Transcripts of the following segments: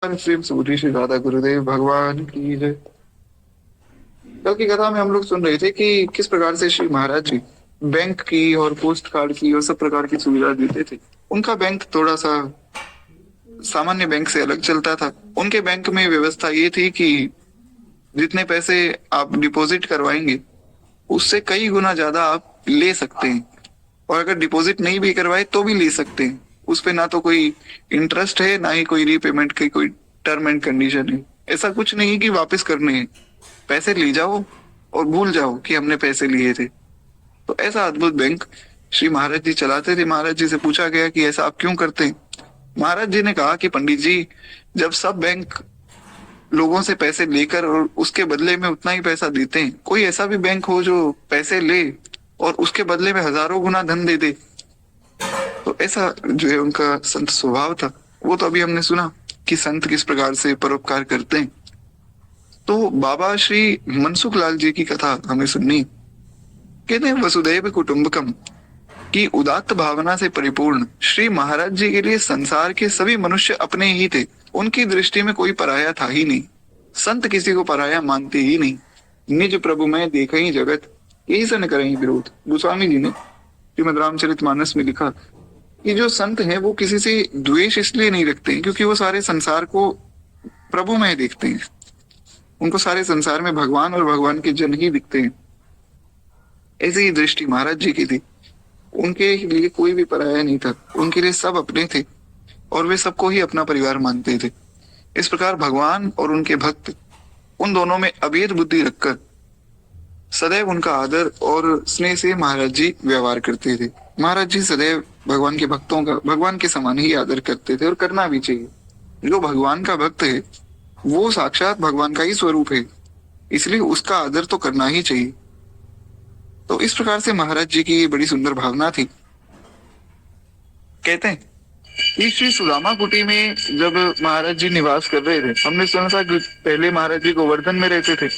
श्री सूरी श्री राधा गुरुदेव भगवान की जय। कल की कथा में हम लोग सुन रहे थे कि किस प्रकार से श्री महाराज जी बैंक की और पोस्ट कार्ड की और सब प्रकार की सुविधा देते थे। उनका बैंक थोड़ा सा सामान्य बैंक से अलग चलता था। उनके बैंक में व्यवस्था ये थी कि जितने पैसे आप डिपॉजिट करवाएंगे उससे कई गुना ज्यादा आप ले सकते हैं, और अगर डिपॉजिट नहीं भी करवाए तो भी ले सकते हैं। उस पे ना तो कोई इंटरेस्ट है, ना ही कोई रीपेमेंट की कोई टर्म एंड कंडीशन है। ऐसा कुछ नहीं कि वापस करने हैं, पैसे ले जाओ और भूल जाओ कि हमने पैसे लिए थे। तो ऐसा अद्भुत बैंक श्री महाराज जी चलाते थे। महाराज जी से पूछा गया कि ऐसा आप क्यों करते हैं। महाराज जी ने कहा कि पंडित जी, जब सब बैंक लोगों से पैसे लेकर और उसके बदले में उतना ही पैसा देते हैं, कोई ऐसा भी बैंक हो जो पैसे ले और उसके बदले में हजारों गुना धन दे दे। तो ऐसा जो है उनका संत स्वभाव था। वो तो अभी हमने सुना कि संत किस प्रकार से परोपकार करते हैं। तो बाबा श्री मनसुख लाल जी की कथा हमें सुननी। कहते हैं वसुदैव कुटुंबकम की उदात्त भावना से परिपूर्ण श्री महाराज जी के लिए संसार के सभी मनुष्य अपने ही थे। उनकी दृष्टि में कोई पराया था ही नहीं। संत किसी को पराया मानते ही नहीं। निज प्रभु में देख ही जगत, यही सन करें विरोध। गोस्वामी जी ने श्रीमद रामचरितमानस में लिखा कि जो संत हैं वो किसी से द्वेष इसलिए नहीं रखते हैं क्योंकि वो सारे संसार को प्रभु में देखते हैं। उनको सारे संसार में भगवान और भगवान के जन ही दिखते हैं। ऐसी ही दृष्टि महाराज जी की थी। उनके लिए कोई भी पराया नहीं था। उनके लिए सब अपने थे और वे सबको ही अपना परिवार मानते थे। इस प्रकार भगवान और उनके भक्त, उन दोनों में अभेद बुद्धि रखकर सदैव उनका आदर और स्नेह से महाराज जी व्यवहार करते थे। महाराज जी सदैव भगवान के भक्तों का भगवान के समान ही आदर करते थे, और करना भी चाहिए। जो भगवान का भक्त है वो साक्षात भगवान का ही स्वरूप है, इसलिए उसका आदर तो करना ही चाहिए। तो इस प्रकार से महाराज जी की बड़ी सुंदर भावना थी। कहते हैं कि श्री सुदामा कुटी में जब महाराज जी निवास कर रहे थे, हमने सुना था कि पहले महाराज जी गोवर्धन में रहते थे।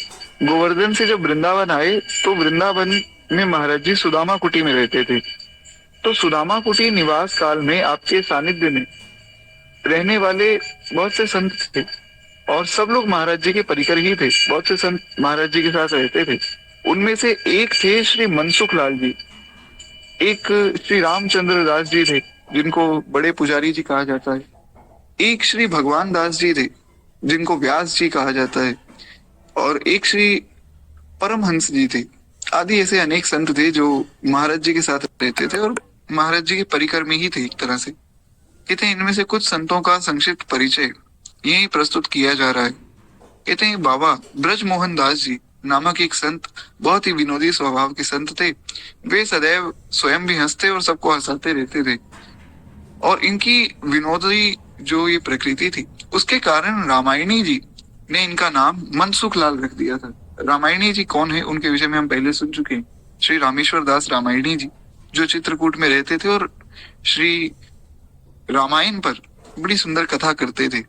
गोवर्धन से जब वृंदावन आए तो वृंदावन में महाराज जी सुदामा कुटी में रहते थे। तो सुदामा कुटी निवास काल में आपके सानिध्य में रहने वाले बहुत से संत थे, और सब लोग महाराज जी के परिकर ही थे। बहुत से संत महाराज जी के साथ रहते थे। उनमें से एक थे श्री मनसुख लाल जी, एक श्री रामचंद्र दास जी थे जिनको बड़े पुजारी जी कहा जाता है, एक श्री भगवान दास जी थे जिनको व्यास जी कहा जाता है, और एक श्री परमहंस जी थे। आदि ऐसे अनेक संत थे जो महाराज जी के साथ रहते थे और महाराज जी के परिकर में ही थे एक तरह से। कहते हैं इनमें से कुछ संतों का संक्षिप्त परिचय यही प्रस्तुत किया जा रहा है। कहते हैं बाबा ब्रज मोहन दास जी नामक एक संत बहुत ही विनोदी स्वभाव के संत थे। वे सदैव स्वयं भी हंसते और सबको हंसाते रहते थे, और इनकी विनोदी जो ये प्रकृति थी उसके कारण रामायणी जी ने इनका नाम मनसुख लाल रख दिया था। रामायणी जी कौन है उनके विषय में हम पहले सुन चुके हैं। श्री रामेश्वर दास रामायणी जी जो चित्रकूट में रहते थे और श्री रामायण पर बड़ी सुंदर कथा करते थे।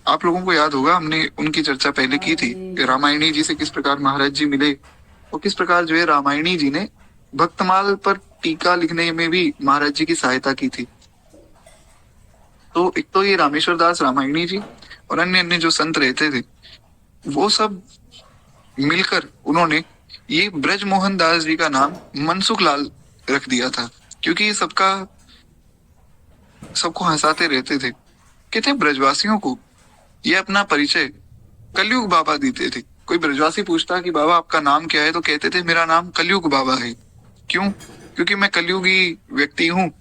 आप लोगों को याद होगा, हमने उनकी चर्चा पहले की थी कि रामायणी जी से किस प्रकार महाराज जी मिले और किस प्रकार जो है रामायणी जी ने भक्तमाल पर टीका लिखने में भी महाराज जी की सहायता की थी। तो एक तो ये रामेश्वर दास रामायणी जी और अन्य अन्य जो संत रहते थे वो सब मिलकर उन्होंने ये ब्रज मोहन दास जी का नाम मनसुख लाल रख दिया था, क्योंकि ये सबको हंसाते रहते थे। कहते हैं ब्रजवासियों को ये अपना परिचय कलयुग बाबा देते थे। कोई ब्रजवासी पूछता कि बाबा आपका नाम क्या है, तो कहते थे मेरा नाम कलयुग बाबा है। क्यों? क्योंकि मैं कलयुगी व्यक्ति हूँ,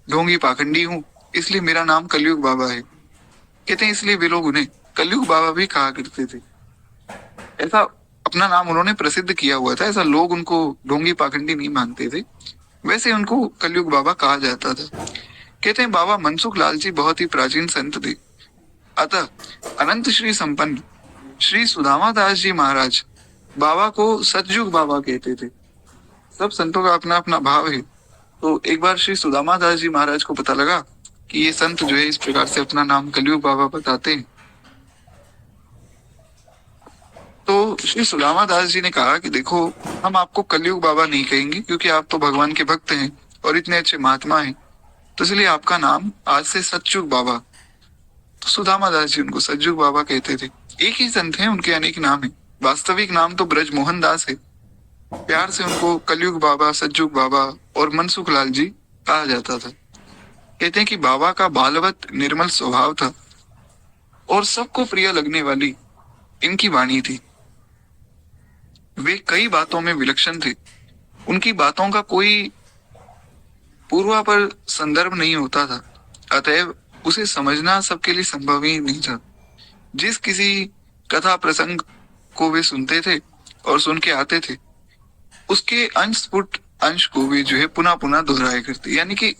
ढोंगी पाखंडी हूँ, इसलिए मेरा नाम कलयुग बाबा है। कहते हैं इसलिए वे लोग उन्हें कलयुग बाबा भी कहा करते थे। ऐसा अपना नाम उन्होंने प्रसिद्ध किया हुआ था। ऐसा लोग उनको ढोंगी पाखंडी नहीं मानते थे, वैसे उनको कलयुग बाबा कहा जाता था। कहते हैं बाबा मनसुख लाल जी बहुत ही प्राचीन संत थे। अतः अनंत श्री संपन्न श्री सुदामा दास जी महाराज बाबा को सतयुग बाबा कहते थे। सब संतों का अपना अपना भाव है। तो एक बार श्री सुदामा दास जी महाराज को पता लगा कि ये संत जो है इस प्रकार से अपना नाम कलयुग बाबा बताते हैं। तो श्री सुदामा दास जी ने कहा कि देखो, हम आपको कलयुग बाबा नहीं कहेंगे क्योंकि आप तो भगवान के भक्त हैं और इतने अच्छे महात्मा हैं, तो इसलिए आपका नाम आज से सतयुग बाबा तो सुदामा दास जी उनको सज्जुग बाबा कहते थे। एक ही संत हैं, उनके अनेक नाम हैं। वास्तविक नाम तो ब्रज मोहन दास है। प्यार से उनको कलयुग बाबा, सज्जुग बाबा और मनसुख लाल जी कहा जाता था। कहते हैं कि बाबा का बालवत निर्मल स्वभाव था और सबको प्रिय लगने वाली इनकी वाणी थी। वे कई बातों में विलक्षण थे। उनकी बातों का कोई पूर्वापर संदर्भ नहीं होता था, अतएव उसे समझना सबके लिए संभव ही नहीं था। जिस किसी कथा प्रसंग को वे सुनते थे और सुन के आते थे, उसके अंश स्फुट अंश को वे जो है पुनः पुनः दोहराया करते। यानी कि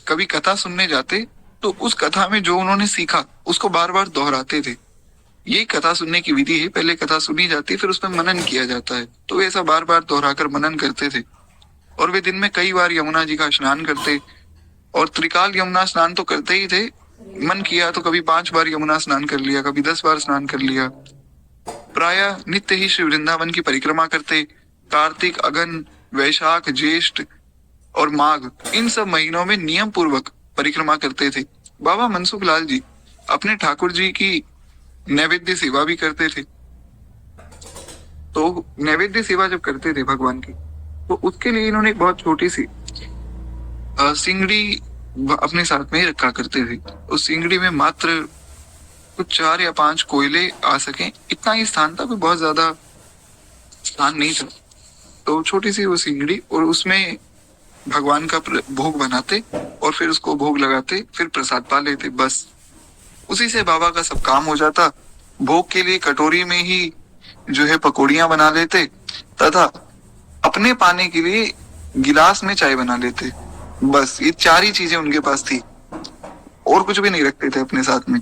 कभी कथा सुनने जाते तो उस कथा में जो उन्होंने सीखा उसको बार बार दोहराते थे। ये कथा सुनने की विधि है, पहले कथा सुनी जाती फिर उसमें मनन किया जाता है। तो वे ऐसा बार बार दोहराकर मनन करते थे। और वे दिन में कई बार यमुना जी का स्नान करते, और त्रिकाल यमुना स्नान तो करते ही थे। मन किया तो कभी 5 बार यमुना स्नान कर लिया, कभी 10 बार स्नान कर लिया। प्रायः नित्य ही श्री वृंदावन की परिक्रमा करते। कार्तिक, अगन, वैशाख, ज्येष्ठ और माघ, इन सब महीनों में नियम पूर्वक परिक्रमा करते थे। बाबा मनसुख लाल जी अपने ठाकुर जी की नैवेद्य सेवा भी करते थे। तो नैवेद्य सेवा जब करते थे भगवान की, तो उसके लिए इन्होंने एक बहुत छोटी सी सिंगड़ी अपने साथ में ही रखा करते थे। उस सिंगड़ी में मात्र कुछ 4 या 5 कोयले आ सके, इतना ही स्थान था, कोई बहुत ज्यादा स्थान नहीं था। तो छोटी सी वो सिंगड़ी, और उसमें भगवान का भोग बनाते और फिर उसको भोग लगाते, फिर प्रसाद पा लेते। बस उसी से बाबा का सब काम हो जाता। भोग के लिए कटोरी में ही जो है पकौड़ियां बना लेते, तथा अपने पाने के लिए गिलास में चाय बना लेते। बस ये 4 ही चीजें उनके पास थी, और कुछ भी नहीं रखते थे अपने साथ में।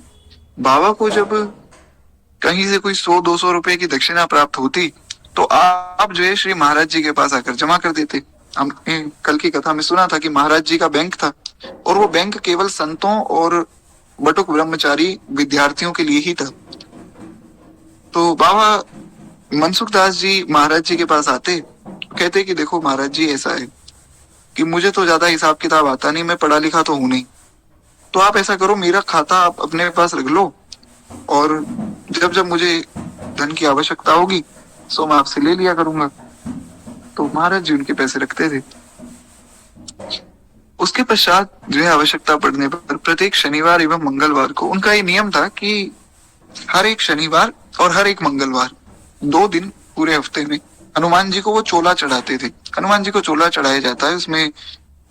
बाबा को जब कहीं से कोई 100-200 रुपए की दक्षिणा प्राप्त होती, तो आप जो है श्री महाराज जी के पास आकर जमा कर देते। हमने कल की कथा में सुना था कि महाराज जी का बैंक था, और वो बैंक केवल संतों और बटुक ब्रह्मचारी विद्यार्थियों के लिए ही था। तो बाबा मनसुख दास जी महाराज जी के पास आते, कहते कि देखो महाराज जी, ऐसा है कि मुझे तो ज्यादा हिसाब किताब आता नहीं, मैं पढ़ा लिखा तो हूं नहीं। तो आप ऐसा करो, मेरा खाता आप अपने पास रख लो, और जब जब मुझे धन की आवश्यकता होगी सो मैं आपसे ले लिया करूंगा। तो महाराज जी उनके पैसे रखते थे। उसके पश्चात जो है आवश्यकता पड़ने पर प्रत्येक शनिवार एवं मंगलवार को, उनका ये नियम था कि हर एक शनिवार और हर एक मंगलवार 2 दिन पूरे हफ्ते में हनुमान जी को वो चोला चढ़ाते थे। हनुमान जी को चोला चढ़ाया जाता है, उसमें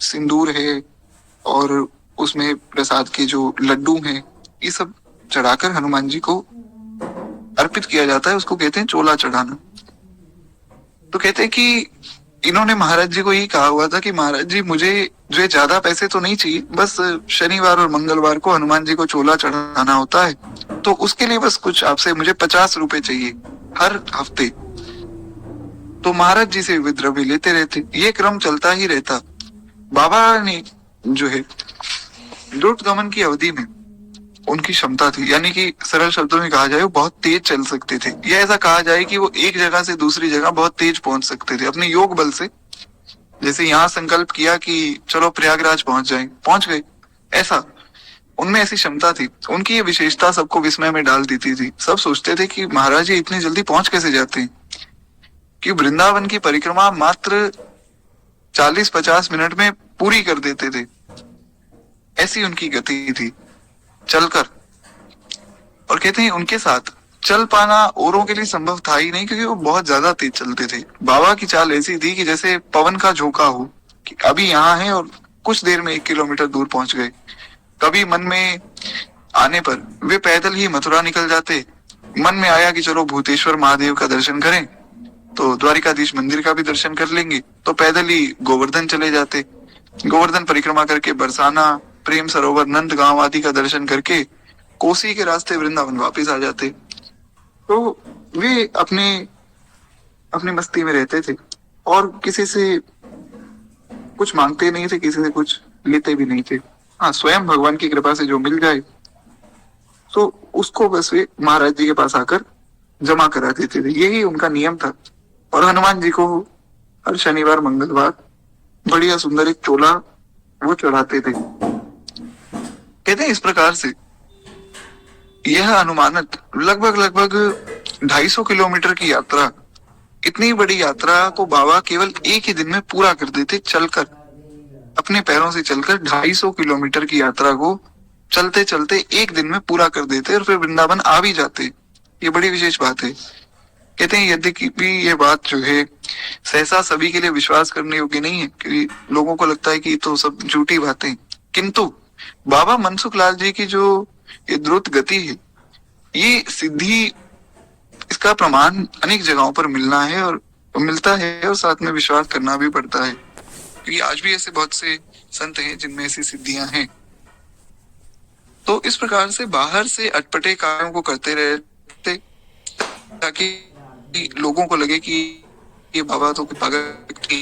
सिंदूर है और उसमें प्रसाद के जो लड्डू हैं, ये सब चढ़ाकर हनुमान जी को अर्पित किया जाता है। उसको कहते हैं चोला चढ़ाना। तो कहते हैं कि इन्होंने महाराज जी को यही कहा हुआ था कि महाराज जी, मुझे जो है ज्यादा पैसे तो नहीं चाहिए, बस शनिवार और मंगलवार को हनुमान जी को चोला चढ़ाना होता है, तो उसके लिए बस कुछ आपसे मुझे 50 रुपए चाहिए हर हफ्ते। तो महाराज जी से विद्रव्य लेते रहते, ये क्रम चलता ही रहता। बाबा ने जो है द्रुत गमन की अवधि में उनकी क्षमता थी, यानी कि सरल शब्दों में कहा जाए वो बहुत तेज चल सकते थे, या ऐसा कहा जाए कि वो एक जगह से दूसरी जगह बहुत तेज पहुंच सकते थे अपने योग बल से। जैसे यहाँ संकल्प किया कि चलो प्रयागराज पहुंच जाए, पहुंच गए, ऐसा उनमें ऐसी क्षमता थी। उनकी ये विशेषता सबको विस्मय में डाल देती थी। सब सोचते थे कि महाराज जी इतनी जल्दी पहुंच कैसे जाते हैं, कि वृंदावन की परिक्रमा मात्र 40-50 मिनट में पूरी कर देते थे, ऐसी उनकी गति थी चलकर। और कहते हैं उनके साथ चल पाना औरों के लिए संभव था ही नहीं, क्योंकि वो बहुत ज्यादा तेज चलते थे। बाबा की चाल ऐसी थी कि जैसे पवन का झोंका हो, कि अभी यहाँ है और कुछ देर में 1 किलोमीटर दूर पहुंच गए। कभी मन में आने पर वे पैदल ही मथुरा निकल जाते। मन में आया कि चलो भूतेश्वर महादेव का दर्शन करें, तो द्वारिकाधीश मंदिर का भी दर्शन कर लेंगे, तो पैदल ही गोवर्धन चले जाते। गोवर्धन परिक्रमा करके बरसाना, प्रेम सरोवर, नंद गांव आदि का दर्शन करके कोसी के रास्ते वृंदावन वापस आ जाते। तो वे अपने अपनी मस्ती में रहते थे और किसी से कुछ मांगते नहीं थे, किसी से कुछ लेते भी नहीं थे। हाँ, स्वयं भगवान की कृपा से जो मिल जाए तो उसको बस वे महाराज जी के पास आकर जमा करा देते थे, यही उनका नियम था। और हनुमान जी को हर शनिवार मंगलवार बढ़िया सुंदर एक चोला वो चढ़ाते थे। कहते हैं इस प्रकार से यह अनुमानित लगभग लगभग 250 किलोमीटर की यात्रा, इतनी बड़ी यात्रा को बाबा केवल एक ही दिन में पूरा कर देते, चलकर, अपने पैरों से चलकर 250 किलोमीटर की यात्रा को चलते चलते एक दिन में पूरा कर देते और फिर वृंदावन आ भी जाते। ये बड़ी विशेष बात है। कहते हैं यद्यपि ये बात जो है सहसा सभी के लिए विश्वास करने योग्य नहीं है, क्योंकि लोगों को लगता है कि ये तो सब झूठी बातें, किंतु बाबा मनसुख लाल जी की जो ये द्रुत गति है, ये सिद्धि, इसका प्रमाण अनेक जगहों पर मिलना है और मिलता है, और साथ में विश्वास करना भी पड़ता है, क्योंकि आज भी ऐसे बहुत से संत हैं जिनमें ऐसी सिद्धियां हैं। तो इस प्रकार से बाहर से अटपटे कार्यों को करते रहते ताकि लोगों को लगे कि ये बाबा तो पागल व्यक्ति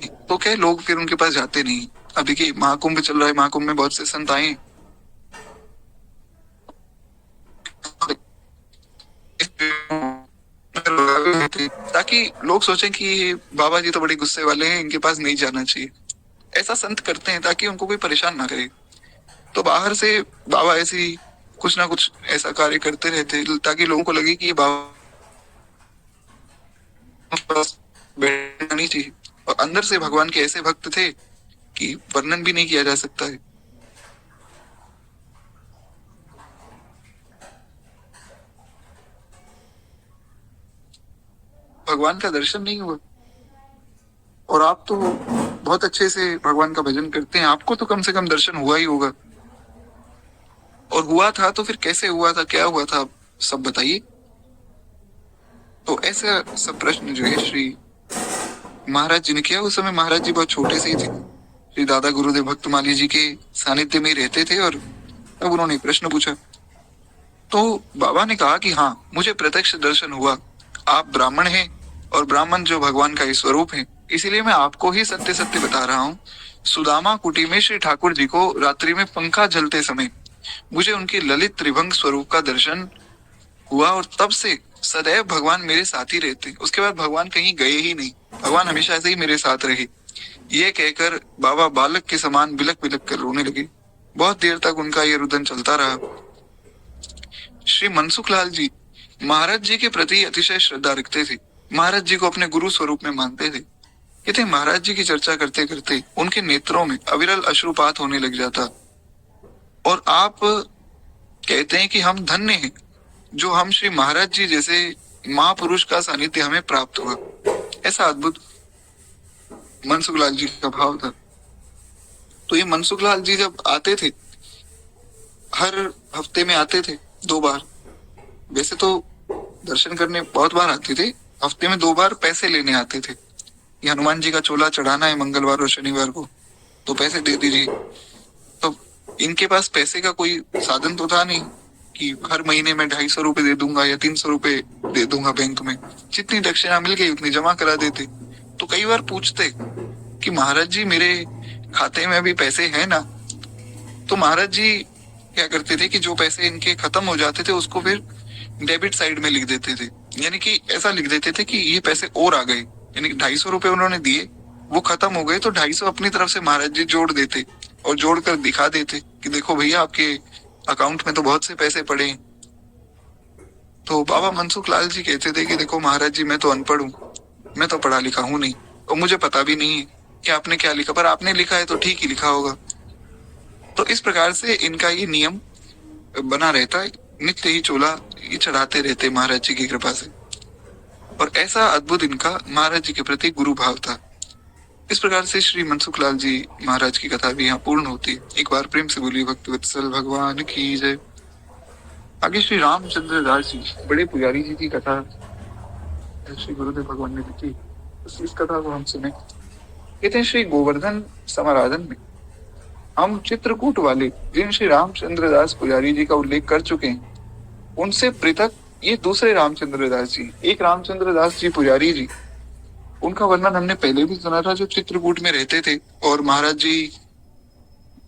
है। तो क्या लोग फिर उनके पास जाते नहीं। अब देखिए महाकुंभ चल रहा है, महाकुंभ में बहुत से संत आए, ताकि लोग सोचें कि बाबा जी तो बड़े गुस्से वाले हैं, इनके पास नहीं जाना चाहिए। ऐसा संत करते हैं ताकि उनको कोई परेशान ना करे। तो बाहर से बाबा ऐसी कुछ ना कुछ ऐसा कार्य करते रहते ताकि लोगों को लगे कि ये बाबा पास बैठना नहीं चाहिए। और अंदर से भगवान के ऐसे भक्त थे कि वर्णन भी नहीं किया जा सकता है। भगवान का दर्शन नहीं हुआ, और आप तो बहुत अच्छे से भगवान का भजन करते हैं, आपको तो कम से कम दर्शन हुआ ही होगा। और हुआ था तो फिर कैसे हुआ था, क्या हुआ था, सब बताइए। तो ऐसा सब प्रश्न जो है श्री महाराज जी ने किया। उस समय महाराज जी बहुत छोटे से ही थे, श्री दादा गुरुदेव भक्तमाली जी के सानिध्य में ही रहते थे, और तब उन्होंने प्रश्न पूछा। तो बाबा ने कहा कि हाँ, मुझे प्रत्यक्ष दर्शन हुआ, आप ब्राह्मण हैं और ब्राह्मण जो भगवान का ही स्वरूप है, इसीलिए मैं आपको ही सत्य सत्य बता रहा हूँ। सुदामा कुटी में श्री ठाकुर जी को रात्रि में पंखा जलते समय मुझे उनके ललित त्रिभंग स्वरूप का दर्शन हुआ, और तब से सदैव भगवान मेरे साथ ही रहते। उसके बाद भगवान कहीं गए ही नहीं, भगवान हमेशा ऐसे ही मेरे साथ रहे। ये कहकर बाबा बालक के समान बिलक बिलक कर रोने लगे। बहुत देर तक उनका ये रुदन चलता रहा। श्री मनसुख लाल जी महाराज जी के प्रति अतिशय श्रद्धा रखते थे, महाराज जी को अपने गुरु स्वरूप में मानते थे। कहते महाराज जी की चर्चा करते करते उनके नेत्रों में अविरल अश्रुपात होने लग जाता, और आप कहते हैं कि हम धन्य हैं जो हम श्री महाराज जी जैसे महापुरुष का सानिध्य हमें प्राप्त हुआ। ऐसा अद्भुत मनसुख लाल जी का भाव था। तो ये मनसुख लाल जी जब आते थे, हर हफ्ते में आते थे 2 बार। वैसे तो दर्शन करने बहुत बार आते थे, हफ्ते में 2 बार पैसे लेने आते थे। ये हनुमान जी का चोला चढ़ाना है मंगलवार और शनिवार को, तो पैसे दे दीजिए। तो इनके पास पैसे का कोई साधन तो था नहीं कि हर महीने में 250 रुपए दे दूंगा या 300 रुपए दे दूंगा बैंक में। जितनी दक्षिणा मिल गई उतनी जमा करा देते। तो कई बार पूछते कि महाराज जी मेरे खाते में अभी पैसे हैं ना। तो महाराज जी क्या करते थे कि जो पैसे इनके खत्म हो जाते थे उसको फिर डेबिट साइड में लिख देते थे, यानी कि ऐसा लिख देते थे कि ये पैसे और आ गए, यानी कि 250 रुपए उन्होंने दिए, वो खत्म हो गए, तो 250 अपनी तरफ से महाराज जी जोड़ देते और जोड़कर दिखा देते कि देखो भैया आपके अकाउंट में तो बहुत से पैसे पड़े हैं। तो बाबा मनसुख लाल जी कहते थे कि देखो महाराज जी मैं तो अनपढ़ हूँ, मैं तो पढ़ा लिखा हूँ नहीं, और मुझे पता भी नहीं है कि आपने क्या लिखा, पर आपने लिखा है तो ठीक ही लिखा होगा। तो इस प्रकार से इनका ये नियम बना रहता है, नित्य ही चोला ये चढ़ाते रहते महाराज जी की कृपा से। और ऐसा अद्भुत इनका महाराज जी के प्रति गुरु भाव था। इस प्रकार से श्री मनसुख लाल जी महाराज की कथा भी यहाँ पूर्ण होती है। एक बार प्रेम से बोलिए भक्त वत्सल भगवान की जय। आगे श्री रामचंद्र दास जी बड़े पुजारी जी की कथा श्री गुरुदेव भगवान ने लिखी, इस कथा को हम सुने। कहते हैं श्री गोवर्धन समाराधन में हम चित्रकूट वाले जिन श्री रामचंद्र दास पुजारी जी का उल्लेख कर चुके हैं, उनसे पृथक ये दूसरे रामचंद्र दास जी, एक रामचंद्र दास जी पुजारी जी, उनका वर्णन हमने पहले भी सुना था, जो चित्रकूट में रहते थे और महाराज जी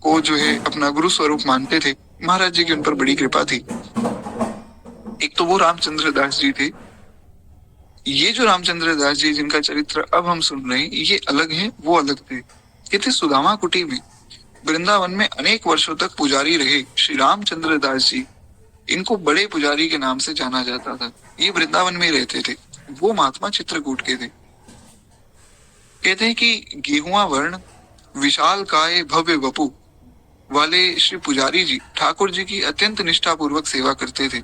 को जो है अपना गुरु स्वरूप मानते थे। महाराज जी की उन पर बड़ी कृपा थी। एक तो वो रामचंद्र दास जी थे। ये जो रामचंद्र दास जी जिनका चरित्र अब हम सुन रहे हैं, ये अलग हैं, वो अलग थे। ये थे सुदामा कुटी में वृंदावन में अनेक वर्षों तक पुजारी रहे श्री रामचंद्र दास जी। इनको बड़े पुजारी के नाम से जाना जाता था। ये वृंदावन में रहते थे। वो महात्मा चित्रकूट के थे। कहते हैं कि गेहुआ वर्ण, विशाल काय, भव्य वपु वाले श्री पुजारी जी ठाकुर जी की अत्यंत निष्ठापूर्वक सेवा करते थे।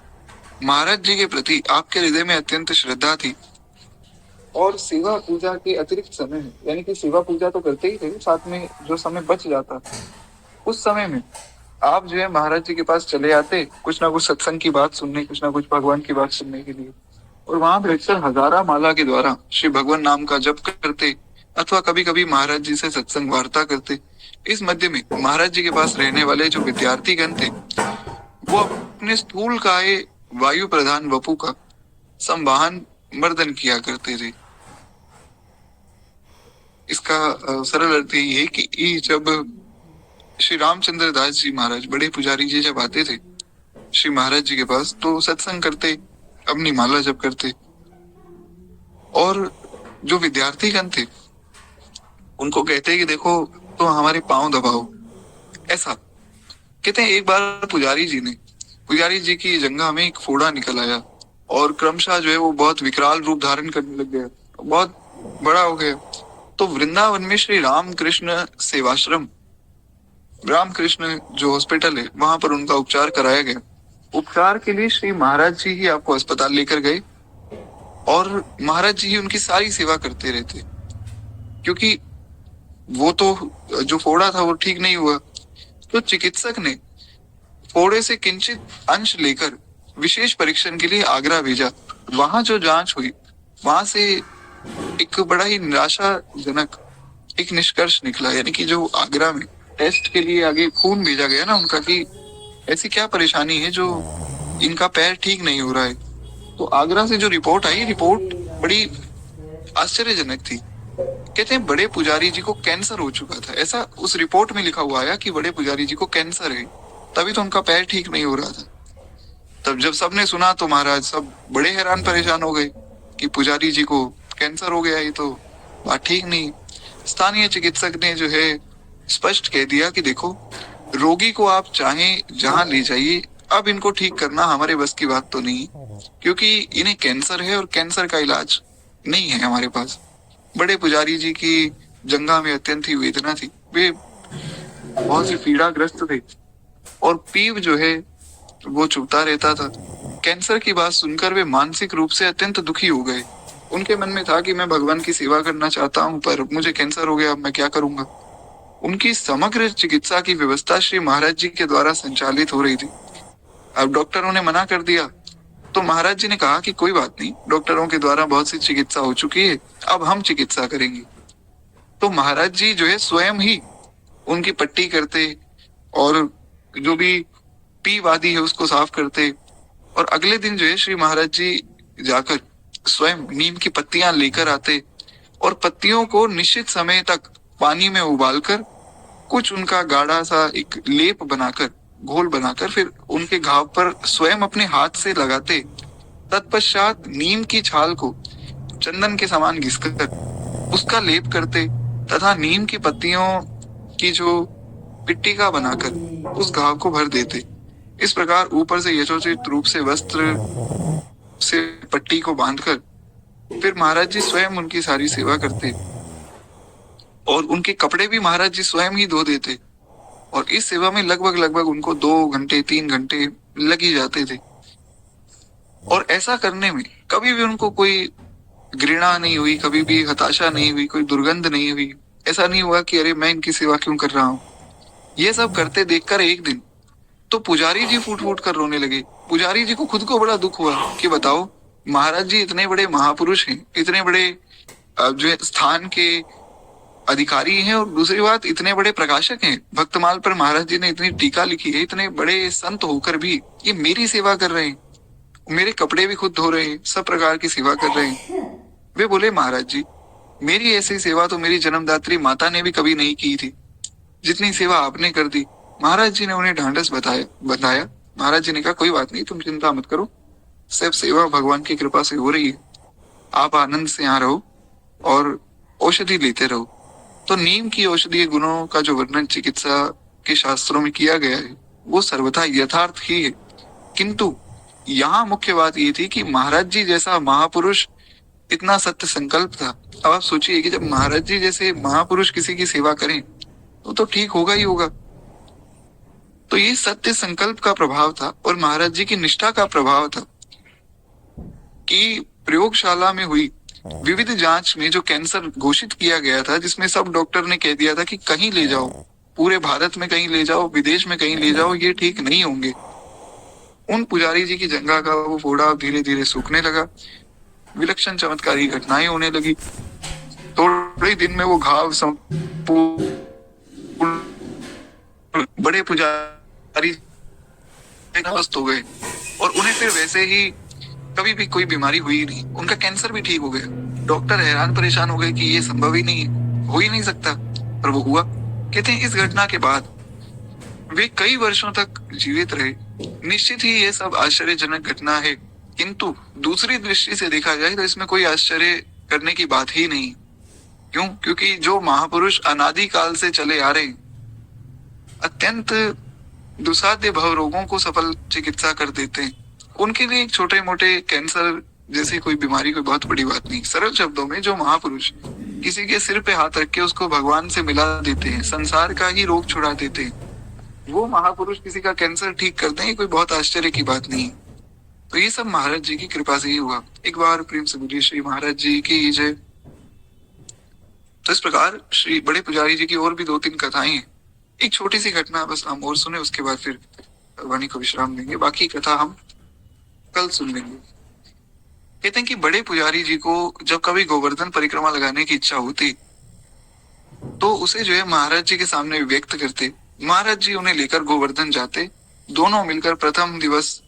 महाराज जी के प्रति आपके हृदय में अत्यंत श्रद्धा थी। और सेवा पूजा के अतिरिक्त समय में, यानी कि सेवा पूजा तो करते ही थे, साथ में जो समय बच जाता उस समय में आप जो है महाराज जी के पास चले आते, कुछ ना कुछ सत्संग की बात सुनने, कुछ ना कुछ भगवान की बात सुनने के लिए। और वहां बैठकर हजारा माला के द्वारा श्री भगवान नाम का जप करते, अथवा कभी कभी महाराज जी से सत्संग वार्ता करते। इस मध्य में महाराज जी के पास रहने वाले जो विद्यार्थी गण थे, वो अपने स्थूल काय वायु प्रधान वपु का संवाहन मर्दन किया करते थे। इसका सरल अर्थ यही है कि जब श्री रामचंद्र दास जी महाराज, बड़े पुजारी जी, जब आते थे श्री महाराज जी के पास, तो सत्संग करते, अपनी माला जप करते। और जो विद्यार्थी गण थे उनको कहते कि देखो तो हमारे पांव दबाओ। ऐसा कहते हैं एक बार पुजारी जी की जंघा में एक फोड़ा निकल आया और क्रमशः जो है वो बहुत विकराल रूप धारण करने लग गया, बहुत बड़ा हो गया। तो वृंदावन में श्री रामकृष्ण सेवाश्रम, रामकृष्ण जो हॉस्पिटल है, वहां पर उनका उपचार कराया गया। उपचार के लिए श्री महाराज जी ही आपको अस्पताल लेकर गए और महाराज जी ही उनकी सारी सेवा करते रहते, क्योंकि वो तो जो फोड़ा था वो ठीक नहीं हुआ। तो चिकित्सक ने फोड़े से किंचित अंश लेकर विशेष परीक्षण के लिए आगरा भेजा। वहां जो जांच हुई, वहां से एक बड़ा ही निराशाजनक एक निष्कर्ष निकला, यानी कि जो आगरा में टेस्ट के लिए आगे खून भेजा गया ना उनका, कि ऐसी क्या परेशानी है जो इनका पैर ठीक नहीं हो रहा है। तो आगरा से जो रिपोर्ट आई, रिपोर्ट बड़ी आश्चर्यजनक थी। कहते हैं बड़े पुजारी जी को कैंसर हो चुका था। ऐसा उस रिपोर्ट में लिखा हुआ आया कि बड़े पुजारी जी को कैंसर है, तभी तो उनका पैर ठीक नहीं हो रहा था। तब जब सबने सुना तो महाराज सब बड़े हैरान परेशान हो गए कि पुजारी जी को कैंसर हो गया, ये तो बात ठीक नहीं। स्थानीय चिकित्सक ने जो है स्पष्ट कह दिया कि देखो, रोगी को आप चाहे जहां ले जाइए, अब इनको ठीक करना हमारे बस की बात तो नहीं, क्योंकि इन्हें कैंसर है और कैंसर का इलाज नहीं है हमारे पास। बड़े पुजारी जी की जंघा में अत्यंत ही वेदना थी, वे बहुत ही पीड़ाग्रस्त थे और पीव जो है वो चुभता रहता था। कैंसर की बात सुनकर वे मानसिक रूप से अत्यंत दुखी हो गए। उनके मन में था कि मैं भगवान की सेवा करना चाहता हूँ, पर मुझे कैंसर हो गया, अब मैं क्या करूंगा। उनकी समग्र चिकित्सा की व्यवस्था श्री महाराज जी के द्वारा संचालित हो रही थी। अब डॉक्टरों ने मना कर दिया तो महाराज जी ने कहा कि कोई बात नहीं, डॉक्टरों के द्वारा बहुत सी चिकित्सा हो चुकी है, अब हम चिकित्सा करेंगे। तो महाराज जी जो है स्वयं ही उनकी पट्टी करते और जो भी पी वादी है उसको साफ करते। और अगले दिन जो है श्री महाराज जी जाकर स्वयं नीम की पत्तियां लेकर आते और पत्तियों को निश्चित समय तक पानी में उबालकर कुछ उनका गाढ़ा सा एक लेप बनाकर, घोल बनाकर, फिर उनके घाव पर स्वयं अपने हाथ से लगाते। तत्पश्चात नीम की छाल को चंदन के समान घिसकर उसका लेप करते तथा नीम की पत्तियों की जो पिट्टिका बनाकर उस घाव को भर देते। इस प्रकार ऊपर से यथोचित रूप से वस्त्र से पट्टी को बांधकर फिर महाराज जी स्वयं उनकी सारी सेवा करते और उनके कपड़े भी महाराज जी स्वयं ही धो देते। और इस सेवा में लगभग उनको 2 घंटे 3 घंटे लग ही जाते थे। और ऐसा करने में कभी भी उनको कोई घृणा नहीं हुई, कभी भी हताशा नहीं हुई, कोई दुर्गंध नहीं हुई। ऐसा नहीं हुआ कि अरे मैं इनकी सेवा क्यों कर रहा हूँ। ये सब करते देखकर एक दिन तो पुजारी जी फूट फूट कर रोने लगे। पुजारी जी को खुद को बड़ा दुख हुआ कि बताओ, महाराज जी इतने बड़े महापुरुष हैं, इतने बड़े जो है स्थान के अधिकारी हैं, और दूसरी बात इतने बड़े प्रकाशक हैं, भक्तमाल पर महाराज जी ने इतनी टीका लिखी है, इतने बड़े संत होकर भी ये मेरी सेवा कर रहे हैं, मेरे कपड़े भी खुद धो रहे हैं, सब प्रकार की सेवा कर रहे हैं। वे बोले महाराज जी, मेरी ऐसी सेवा तो मेरी जन्मदात्री माता ने भी कभी नहीं की थी, जितनी सेवा आपने कर दी। महाराज जी ने उन्हें ढांढस बताया। महाराज जी ने कहा कोई बात नहीं, तुम चिंता मत करो, सब सेवा भगवान की कृपा से हो रही है, आप आनंद से यहाँ रहो और औषधि लेते रहो। तो नीम की औषधीय गुणों का जो वर्णन चिकित्सा के शास्त्रों में किया गया है वो सर्वथा यथार्थ ही है। किंतु यहाँ मुख्य बात ये थी कि महाराज जी जैसा महापुरुष इतना सत्य संकल्प था। अब आप सोचिए कि जब महाराज जी जैसे महापुरुष किसी की सेवा करें तो ठीक होगा ही होगा। तो ये सत्य संकल्प का प्रभाव था और महाराज जी की निष्ठा का प्रभाव था कि प्रयोगशाला में हुई विविध जांच में जो कैंसर घोषित किया गया था, जिसमें सब डॉक्टर ने कह दिया था कि कहीं ले जाओ, पूरे भारत में कहीं ले जाओ, विदेश में कहीं ले जाओ, ये ठीक नहीं होंगे, उन पुजारी जी की जंघा का वो फोड़ा धीरे धीरे सूखने लगा, विलक्षण चमत्कारी घटनाएं होने लगी। थोड़े ही दिन में वो घाव बड़े पुजारी स्वस्थ हो गए और उन्हें फिर वैसे ही कभी भी कोई बीमारी हुई ही नहीं, उनका कैंसर भी ठीक हो गया। डॉक्टर हैरान परेशान हो गए कि ये संभव ही नहीं है, हो ही नहीं सकता, पर वो हुआ। कहते हैं इस घटना के बाद वे कई वर्षों तक जीवित रहे। निश्चित ही ये सब आश्चर्यजनक घटना है, किंतु दूसरी दृष्टि से देखा जाए तो इसमें कोई आश्चर्य करने की बात ही नहीं। क्यों? क्योंकि जो महापुरुष अनादि काल से चले आ रहे, अत्यंत दुसाध्य भव रोगों को सफल चिकित्सा कर देते हैं, उनके लिए छोटे मोटे कैंसर जैसी कोई बीमारी कोई बहुत बड़ी बात नहीं। सरल शब्दों में जो महापुरुष किसी के सिर पे हाथ रख के उसको भगवान से मिला देते हैं, संसार का ही रोग छुड़ा देते हैं, वो महापुरुष किसी का कैंसर ठीक कर दें, कोई बहुत आश्चर्य की बात नहीं। तो ये सब महाराज जी की कृपा से ही हुआ। एक बार प्रेम से बोलिए श्री महाराज जी की जय। तो इस प्रकार श्री बड़े पुजारी जी की और भी 2-3 कथाएं हैं। एक छोटी सी घटना बस हम और सुने, उसके बाद फिर वाणी को विश्राम देंगे, बाकी कथा हम कल सुन लेंगे। कहते हैं कि बड़े पुजारी जी को जब कभी गोवर्धन परिक्रमा लगाने की इच्छा होती तो उसे जो है महाराज जी के सामने व्यक्त करते, महाराज जी उन्हें लेकर गोवर्धन जाते, दोनों मिलकर प्रथम दिवस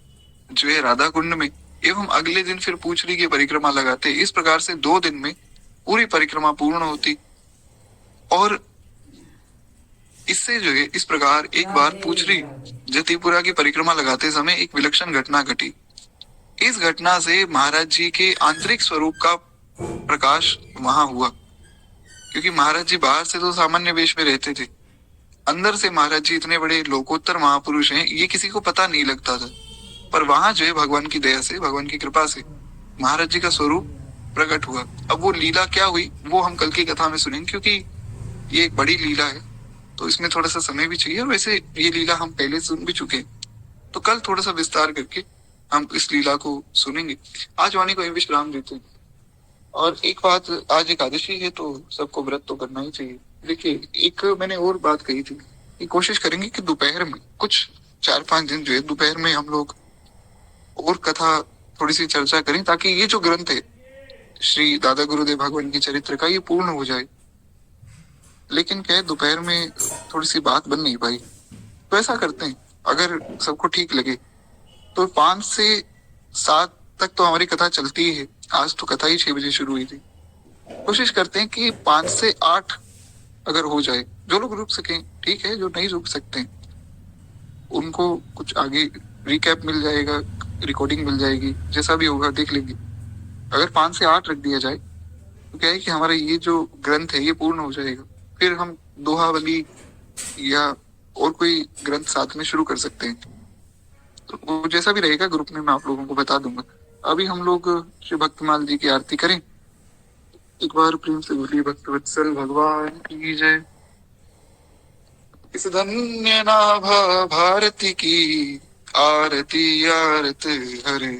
जो है राधा कुंड में एवं अगले दिन फिर पूछड़ी की परिक्रमा लगाते। इस प्रकार से 2 दिन में पूरी परिक्रमा पूर्ण होती। और इससे जो है इस प्रकार एक बार पूछड़ी जतिपुरा की परिक्रमा लगाते समय एक विलक्षण घटना घटी। इस घटना से महाराज जी के आंतरिक स्वरूप का प्रकाश वहां हुआ, क्योंकि महाराज जी बाहर से तो सामान्य वेश में रहते थे, अंदर से महाराज जी इतने बड़े लोकोत्तर महापुरुष हैं ये किसी को पता नहीं लगता था। पर वहां जो है भगवान की दया से, भगवान की कृपा से महाराज जी का स्वरूप प्रकट हुआ। अब वो लीला क्या हुई वो हम कल की कथा में सुनेंगे, क्योंकि ये एक बड़ी लीला है तो इसमें थोड़ा सा समय भी चाहिए, और वैसे ये लीला हम पहले सुन भी चुके, तो कल थोड़ा सा विस्तार करके हम इस लीला को सुनेंगे। आज वाणी को विश्राम देते हैं। और एक बात, आज एकादशी है तो सबको व्रत तो करना ही चाहिए। देखिए एक मैंने और बात कही थी कि कोशिश करेंगे कि दोपहर में कुछ 4-5 दिन जो है दोपहर में हम लोग और कथा थोड़ी सी चर्चा करें, ताकि ये जो ग्रंथ है श्री दादा गुरुदेव भगवान की चरित्र का ये पूर्ण हो जाए। लेकिन क्या दोपहर में थोड़ी सी बात बन नहीं पाई, तो ऐसा करते हैं अगर सबको ठीक लगे तो 5 से 7 तक तो हमारी कथा चलती है। आज तो कथा ही 6 बजे शुरू हुई थी। कोशिश करते हैं कि 5 से 8 अगर हो जाए, जो लोग रुक सकें ठीक है, जो नहीं रुक सकते उनको कुछ आगे रिकैप मिल जाएगा, रिकॉर्डिंग मिल जाएगी, जैसा भी होगा देख लेंगे। अगर 5 से 8 रख दिया जाए तो क्या है कि हमारा ये जो ग्रंथ है ये पूर्ण हो जाएगा। फिर हम दोहावली या और कोई ग्रंथ साथ में शुरू कर सकते हैं। तो वो जैसा भी रहेगा ग्रुप में मैं आप लोगों को बता दूंगा। अभी हम लोग श्री भक्तमाल जी की आरती करें। एक बार प्रेम से बोलिए भक्तवत्सल भगवान की जय। इस धन्य नाभा भारती की आरती आरत हरे,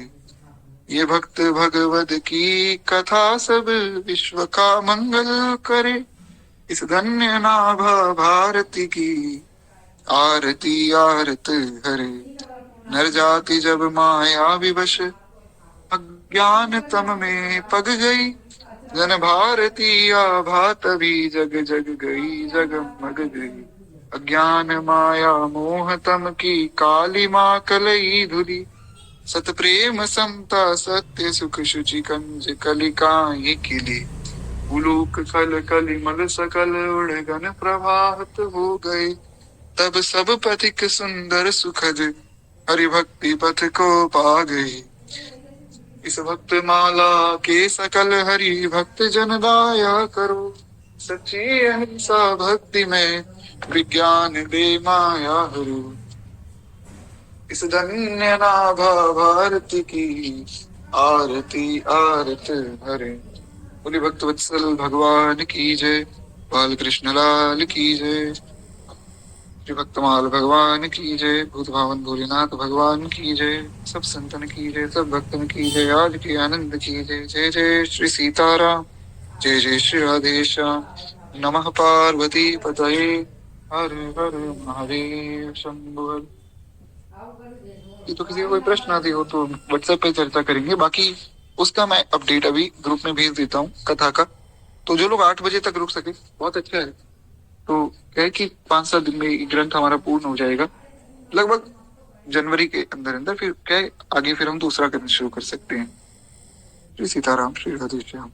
ये भक्त भगवत की कथा सब विश्व का मंगल करे। इस धन्य नाभा भारती की आरती आरत हरे, नर जाति जब माया विवश अज्ञान तम में पग गई, जन भारती आभा तभी जग जग गई जगमग गई। अज्ञान माया मोह तम की काली माँ कलई धुली, सत प्रेम समता सत्य सुख शुचि कंज कलिकाई किली। उलूक खल कलिमल सकल उड़गन प्रभात हो गए, तब सब पथिक सुंदर सुखद हरि भक्ति पथ को पा गए। इस भक्त माला के सकल हरि भक्त जन दाया करो, सच्ची अहिंसा भक्ति में विज्ञान दे माया हरो। इस धन्य नाभा भारती की आरती आरत हरे। बोले भक्त वत्सल भगवान की जय। बाल कृष्ण लाल की जय। श्री भक्तमाल भगवान की जय। भूत भावन भोलेनाथ भगवान की जय। सब संतन की जय, सब भक्तन की जय। आज के आनंद की जय। जय जय श्री सीताराम, जय जय श्री राधेश्याम। नमः पार्वती पतये, हर हर महादेव शंभु हर। ये तो किसी को कोई प्रश्न आदि हो तो व्हाट्सएप पे चर्चा करेंगे, बाकी उसका मैं अपडेट अभी ग्रुप में भेज देता हूँ कथा का। तो जो लोग 8 बजे तक रुक सके बहुत अच्छा है। तो क्या है कि 5-7 दिन में ये ग्रंथ हमारा पूर्ण हो जाएगा लगभग, जनवरी के अंदर अंदर। फिर क्या है, आगे फिर हम दूसरा करना शुरू कर सकते हैं। श्री सीताराम, श्री राधे श्याम।